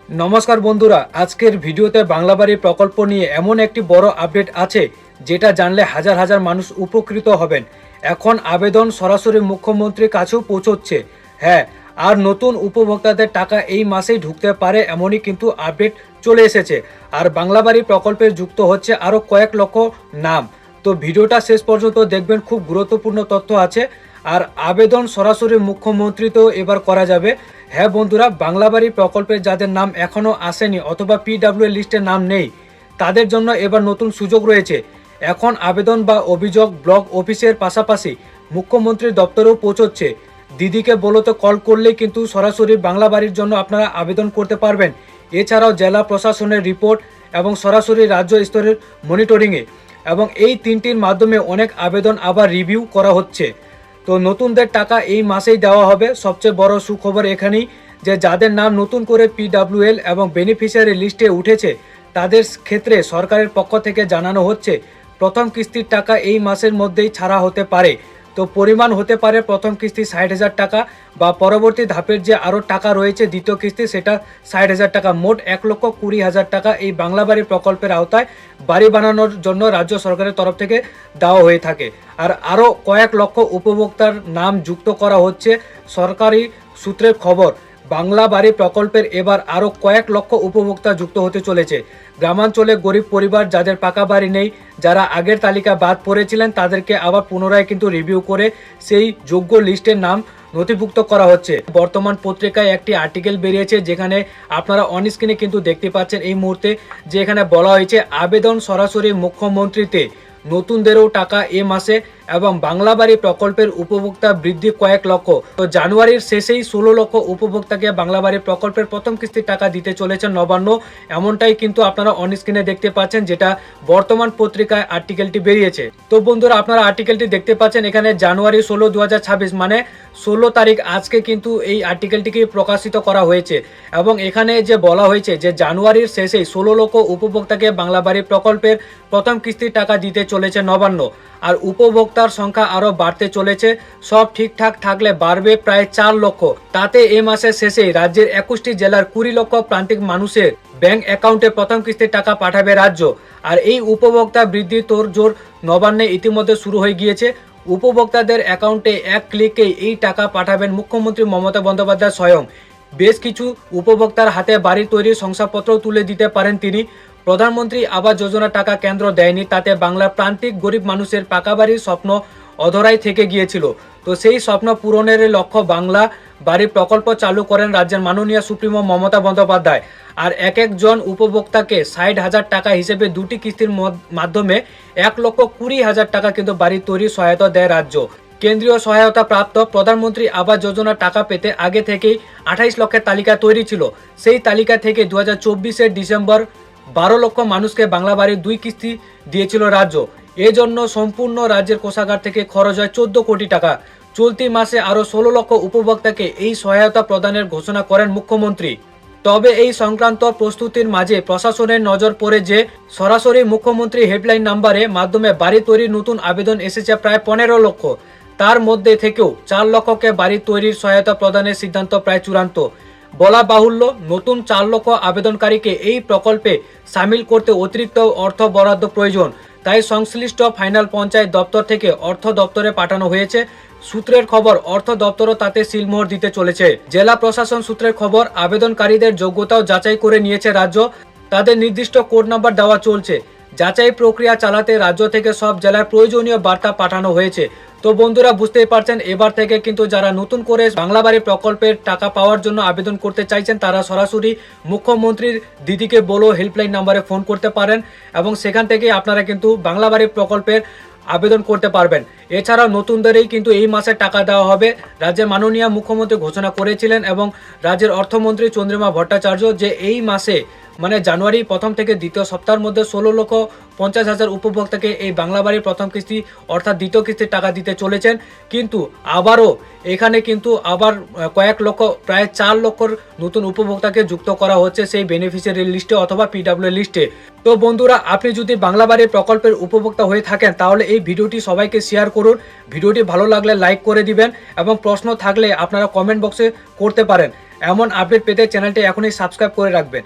नमस्कार बंधुरा आजकेर भिडियोते बांगला बाड़ी प्रकल्प निये एमन एकटी बड़ो आपडेट आछे जेटा जानले हाजार हाजार मानुष उपकृत हबेन। एखन आवेदन सरासरि मुख्यमंत्रीर काछेও पौঁছচ্ছে। हाँ আর নতুন উপভোক্তাদের টাকা এই মাসেই ঢুকতে পারে এমনই কিন্তু আপডেট চলে এসেছে। আর বাংলা বাড়ি প্রকল্পে যুক্ত হচ্ছে আরো কয়েক লক্ষ নাম। তো ভিডিওটা শেষ পর্যন্ত দেখবেন, খুব গুরুত্বপূর্ণ তথ্য আছে। আর আবেদন সরাসরি মুখ্যমন্ত্রীতেও এবার করা যাবে। হ্যাঁ বন্ধুরা, বাংলা বাড়ি প্রকল্পে যাদের নাম এখনো আসেনি অথবা পিডব্লিউ লিস্টে নাম নেই তাদের জন্য এবার নতুন সুযোগ রয়েছে। এখন আবেদন বা অভিযোগ ব্লক অফিসের পাশাপাশি মুখ্যমন্ত্রীর দপ্তরেও পৌঁছচ্ছে। দিদিকে বলতে কল করলেই কিন্তু সরাসরি বাংলা বাড়ির জন্য আপনারা আবেদন করতে পারবেন। এছাড়াও জেলা প্রশাসনের রিপোর্ট এবং সরাসরি রাজ্য স্তরের মনিটরিংয়ে এবং এই তিনটির মাধ্যমে অনেক আবেদন আবার রিভিউ করা হচ্ছে। তো নতুনদের টাকা এই মাসেই দেওয়া হবে। সবচেয়ে বড় সুখবর এখানেই যে যাদের নাম নতুন করে পিডব্লিউএল এবং বেনিফিশিয়ারি লিস্টে উঠেছে তাদের ক্ষেত্রে সরকারের পক্ষ থেকে জানানো হচ্ছে প্রথম কিস্তির টাকা এই মাসের মধ্যেই ছাড়া হতে পারে। তো পরিমাণ হতে পারে প্রথম কিস্তি ৬০,০০০ টাকা বা পরবর্তী ধাপের যে আরও টাকা রয়েছে দ্বিতীয় কিস্তি সেটা ৬০,০০০ টাকা, মোট ১,২০,০০০ টাকা এই বাংলা বাড়ি প্রকল্পের আওতায় বাড়ি বানানোর জন্য রাজ্য সরকারের তরফ থেকে দেওয়া হয়ে থাকে। আর আরও কয়েক লক্ষ উপভোক্তার নাম যুক্ত করা হচ্ছে। সরকারি সূত্রের খবর, বাংলা বাড়ি প্রকল্পের এবার আরও কয়েক লক্ষ উপভোক্তা যুক্ত হতে চলেছে। গ্রামাঞ্চলে গরিব পরিবার যাদের পাকা বাড়ি নেই, যারা আগের তালিকা বাদ পড়েছিলেন তাদেরকে আবার পুনরায় কিন্তু রিভিউ করে সেই যোগ্য লিস্টের নাম নথিভুক্ত করা হচ্ছে। বর্তমান পত্রিকায় একটি আর্টিকেল বেরিয়েছে যেখানে আপনারা অন স্ক্রিনে কিন্তু দেখতে পাচ্ছেন এই মুহূর্তে, যে এখানে বলা হয়েছে আবেদন সরাসরি মুখ্যমন্ত্রীতে, নতুনদেরও টাকা এ মাসে এবং বাংলা বাড়ি প্রকল্পের উপভোক্তা বৃদ্ধি কয়েক লক্ষ। তো জানুয়ারির শেষেই ১৬ লক্ষ উপভোক্তাকে বাংলা বাড়ি প্রকল্পের প্রথম কিস্তির টাকা দিতে চলেছে নবান্ন। এমনটাই কিন্তু আপনারা অন স্ক্রিনে দেখতে পাচ্ছেন, যেটা বর্তমান পত্রিকায় আর্টিকেলটি বেরিয়েছে। তো বন্ধুরা, আপনারা আর্টিকেলটি দেখতে পাচ্ছেন এখানে জানুয়ারি ১৬, ২০২৬ মানে ১৬ তারিখ আজকে কিন্তু এই আর্টিকেলটিকে প্রকাশিত করা হয়েছে। এবং এখানে যে বলা হয়েছে যে জানুয়ারির শেষেই ১৬ লক্ষ উপভোক্তাকে বাংলা বাড়ি প্রকল্পের প্রথম কিস্তির টাকা দিতে চলেছে নবান্ন। আর উপভোক্তার সংখ্যা আরও বাড়তে চলেছে। সব ঠিকঠাক থাকলে বাড়বে প্রায় ৪ লক্ষ। তাতে এ মাসের শেষেই রাজ্যের ২১টি জেলার ২০ লক্ষ প্রান্তিক মানুষের ব্যাংক অ্যাকাউন্টে প্রথম কিস্তির টাকা পাঠাবে রাজ্য। আর এই উপভোক্তা বৃদ্ধি তোড়জোড় নবান্নে ইতিমধ্যে শুরু হয়ে গিয়েছে। উপভোক্তাদের অ্যাকাউন্টে এক ক্লিকেই এই টাকা পাঠাবেন মুখ্যমন্ত্রী মমতা বন্দ্যোপাধ্যায় স্বয়ং। বেশ কিছু উপভোক্তার হাতে বাড়ি তৈরির শংসাপত্রও তুলে দিতে পারেন তিনি। প্রধানমন্ত্রী আবাস যোজনা টাকা কেন্দ্র দেয়নি, তাতে বাংলার প্রান্তিক গরিব মানুষের পাকা বাড়ির স্বপ্ন অধরাই থেকে গিয়েছিল। তো সেই স্বপ্ন পূরণের লক্ষ্য বাংলা বাড়ি প্রকল্প চালু করেন রাজ্যের মাননীয় সুপ্রিমো মমতা বন্দ্যোপাধ্যায়। আর এক একজন উপভোক্তাকে ৬০,০০০ টাকা হিসেবে দুটি কিস্তির মাধ্যমে ১,২০,০০০ টাকা কিন্তু বাড়ি তৈরির সহায়তা দেয় রাজ্য। কেন্দ্রীয় সহায়তা প্রাপ্ত প্রধানমন্ত্রী আবাস যোজনা টাকা পেতে আগে থেকেই ২৮ লক্ষের তালিকা তৈরি ছিল। সেই তালিকা থেকে ২০২৪ ডিসেম্বর ১২ লক্ষ মানুষকে বাংলা বাড়ির ২ কিস্তি দিয়েছিল রাজ্য। এজন্য সম্পূর্ণ রাজ্যের কোষাগার থেকে খরচ হয় ১৪ কোটি টাকা। চলতি মাসে আরও ১৬ লক্ষ উপভোক্তাকে এই সহায়তা প্রদানের ঘোষণা করেন মুখ্যমন্ত্রী। তবে এই সংক্রান্ত প্রস্তুতির মাঝে প্রশাসনের নজর পড়ে যে সরাসরি মুখ্যমন্ত্রী হেল্পলাইন নাম্বারে মাধ্যমে বাড়ি তৈরির নতুন আবেদন এসেছে প্রায় ১৫ লক্ষ। তার মধ্যে থেকেও ৪ লক্ষকে বাড়ি তৈরির সহায়তা প্রদানের সিদ্ধান্ত প্রায় চূড়ান্ত। বলা বাহুল্য, নতুন ৪ লক্ষ আবেদনকারীকে এই প্রকল্পে সামিল করতে অতিরিক্ত অর্থ বরাদ্দ প্রয়োজন। তাই সংশ্লিষ্ট ফাইনাল পঞ্চায়েত দপ্তর থেকে অর্থ দপ্তরে পাঠানো হয়েছে। সূত্রের খবর, অর্থ দপ্তরও তাতে সিলমোহর দিতে চলেছে। জেলা প্রশাসন সূত্রের খবর, আবেদনকারীদের যোগ্যতাও যাচাই করে নিয়েছে রাজ্য। তাদের নির্দিষ্ট কোড নাম্বার দেওয়া চলছে। যাচাই প্রক্রিয়া চালাতে রাজ্য থেকে সব জেলার প্রয়োজনীয় বার্তা পাঠানো হয়েছে। তো বন্ধুরা, বুঝতেই পারছেন এবার থেকে কিন্তু যারা নতুন করে বাংলা বাড়ি প্রকল্পের টাকা পাওয়ার জন্য আবেদন করতে চাইছেন তারা সরাসরি মুখ্যমন্ত্রীর দিদিকে বলো হেল্পলাইন নাম্বারে ফোন করতে পারেন এবং সেখান থেকে আপনারা কিন্তু বাংলা বাড়ি প্রকল্পের আবেদন করতে পারবেন। এছাড়াও নতুনদেরই কিন্তু এই মাসে টাকা দেওয়া হবে। রাজ্যের মাননীয় মুখ্যমন্ত্রী ঘোষণা করেছিলেন এবং রাজ্যের অর্থমন্ত্রী চন্দ্রিমা ভট্টাচার্য যে এই মাসে মানে জানুয়ারি প্রথম থেকে দ্বিতীয় সপ্তাহের মধ্যে ১৬,৫০,০০০ উপভোক্তাকে এই বাংলা বাড়ির প্রথম কিস্তি অর্থাৎ দ্বিতীয় কিস্তির টাকা দিতে চলেছেন। কিন্তু আবারও এখানে কিন্তু আবার কয়েক লক্ষ প্রায় ৪ লক্ষর নতুন উপভোক্তাকে যুক্ত করা হচ্ছে সেই বেনিফিশিয়ারি লিস্টে অথবা পিডব্লিউ লিস্টে। তো বন্ধুরা, আপনি যদি বাংলা বাড়ি প্রকল্পের উপভোক্তা হয়ে থাকেন তাহলে এই ভিডিওটি সবাইকে শেয়ার করুন। ভিডিওটি ভালো লাগলে লাইক করে দিবেন এবং প্রশ্ন থাকলে আপনারা কমেন্ট বক্সে করতে পারেন। এমন আপডেট পেতে চ্যানেলটি এখনই সাবস্ক্রাইব করে রাখবেন।